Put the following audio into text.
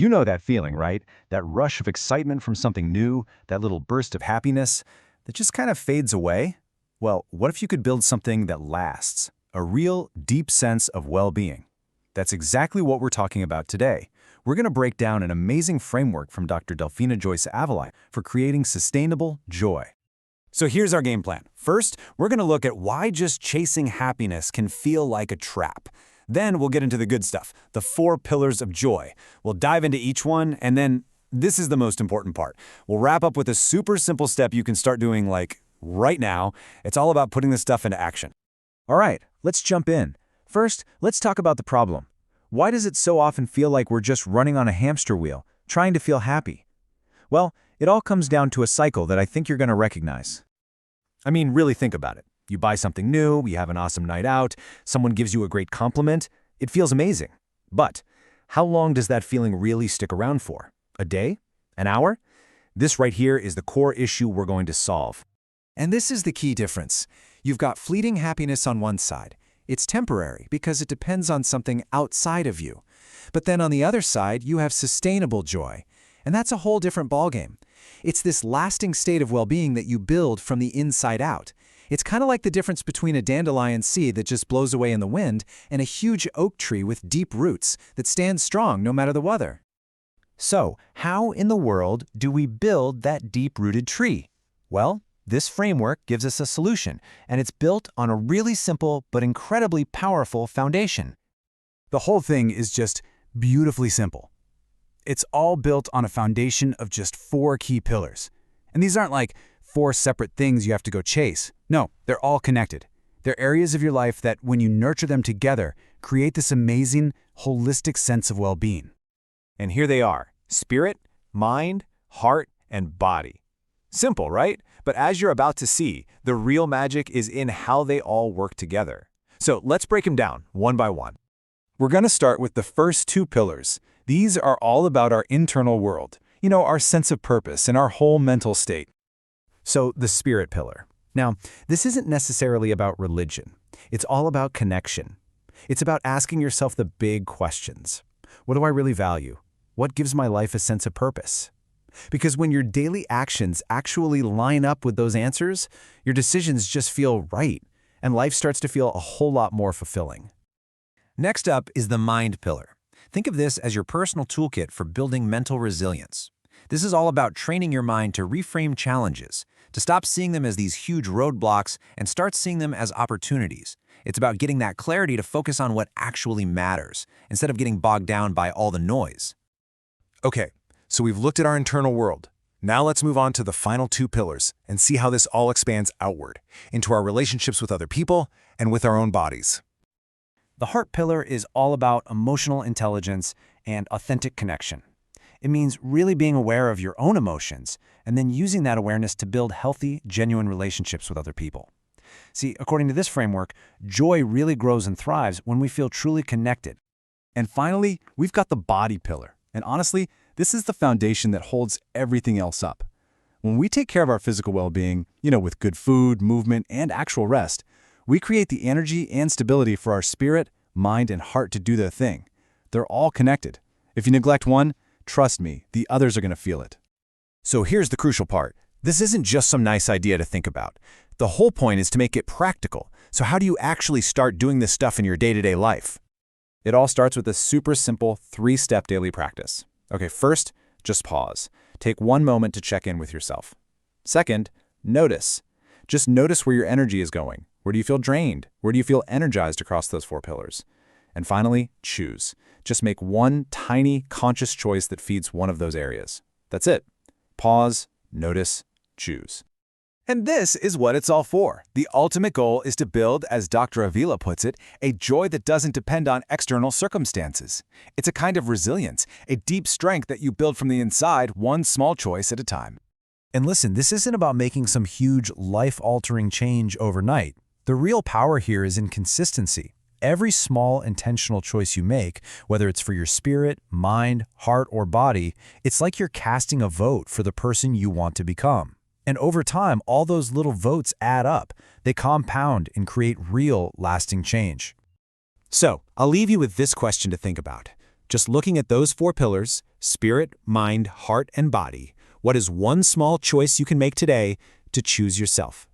You know that feeling, right? That rush of excitement from something new, that little burst of happiness that just kind of fades away? Well, what if you could build something that lasts? A real, deep sense of well-being. That's exactly what we're talking about today. We're going to break down an amazing framework from Dr. Delphina JOYce Avali for creating sustainable joy. So here's our game plan. First, we're going to look at why just chasing happiness can feel like a trap. Then we'll get into the good stuff, the 4 pillars of joy. We'll dive into each one, and then this is the most important part. We'll wrap up with a super simple step you can start doing like right now. It's all about putting this stuff into action. All right, let's jump in. First, let's talk about the problem. Why does it so often feel like we're just running on a hamster wheel, trying to feel happy? Well, it all comes down to a cycle that I think you're going to recognize. I mean, really think about it. You buy something new, you have an awesome night out, someone gives you a great compliment, it feels amazing. But how long does that feeling really stick around for? A day? An hour? This right here is the core issue we're going to solve. And this is the key difference. You've got fleeting happiness on one side. It's temporary because it depends on something outside of you. But then on the other side, you have sustainable joy. And that's a whole different ballgame. It's this lasting state of well-being that you build from the inside out. It's kind of like the difference between a dandelion seed that just blows away in the wind and a huge oak tree with deep roots that stands strong no matter the weather. So, how in the world do we build that deep-rooted tree? Well, this framework gives us a solution, and it's built on a really simple but incredibly powerful foundation. The whole thing is just beautifully simple. It's all built on a foundation of just 4 key pillars. And these aren't like 4 separate things you have to go chase. No, they're all connected. They're areas of your life that, when you nurture them together, create this amazing, holistic sense of well-being. And here they are: spirit, mind, heart, and body. Simple, right? But as you're about to see, the real magic is in how they all work together. So let's break them down one by one. We're going to start with the first 2 pillars. These are all about our internal world, our sense of purpose and our whole mental state. So the spirit pillar. Now, this isn't necessarily about religion. It's all about connection. It's about asking yourself the big questions. What do I really value? What gives my life a sense of purpose? Because when your daily actions actually line up with those answers, your decisions just feel right, and life starts to feel a whole lot more fulfilling. Next up is the mind pillar. Think of this as your personal toolkit for building mental resilience. This is all about training your mind to reframe challenges, to stop seeing them as these huge roadblocks and start seeing them as opportunities. It's about getting that clarity to focus on what actually matters, instead of getting bogged down by all the noise. Okay, so we've looked at our internal world. Now let's move on to the final 2 pillars and see how this all expands outward, into our relationships with other people and with our own bodies. The heart pillar is all about emotional intelligence and authentic connection. It means really being aware of your own emotions and then using that awareness to build healthy, genuine relationships with other people. See, according to this framework, joy really grows and thrives when we feel truly connected. And finally, we've got the body pillar. And honestly, this is the foundation that holds everything else up. When we take care of our physical well-being, with good food, movement, and actual rest, we create the energy and stability for our spirit, mind, and heart to do their thing. They're all connected. If you neglect one, trust me, the others are going to feel it. So here's the crucial part. This isn't just some nice idea to think about. The whole point is to make it practical. So how do you actually start doing this stuff in your day-to-day life? It all starts with a super simple 3-step daily practice. Okay, first, just pause. Take 1 moment to check in with yourself. Second, notice. Just notice where your energy is going. Where do you feel drained? Where do you feel energized across those 4 pillars? And finally, choose. Just make one tiny, conscious choice that feeds one of those areas. That's it. Pause, notice, choose. And this is what it's all for. The ultimate goal is to build, as Dr. Avila puts it, a joy that doesn't depend on external circumstances. It's a kind of resilience, a deep strength that you build from the inside, one small choice at a time. And listen, this isn't about making some huge, life-altering change overnight. The real power here is in consistency. Every small, intentional choice you make, whether it's for your spirit, mind, heart, or body, it's like you're casting a vote for the person you want to become. And over time, all those little votes add up. They compound and create real, lasting change. So, I'll leave you with this question to think about. Just looking at those 4 pillars, Spirit, mind, heart, and body. What is one small choice you can make today to choose yourself?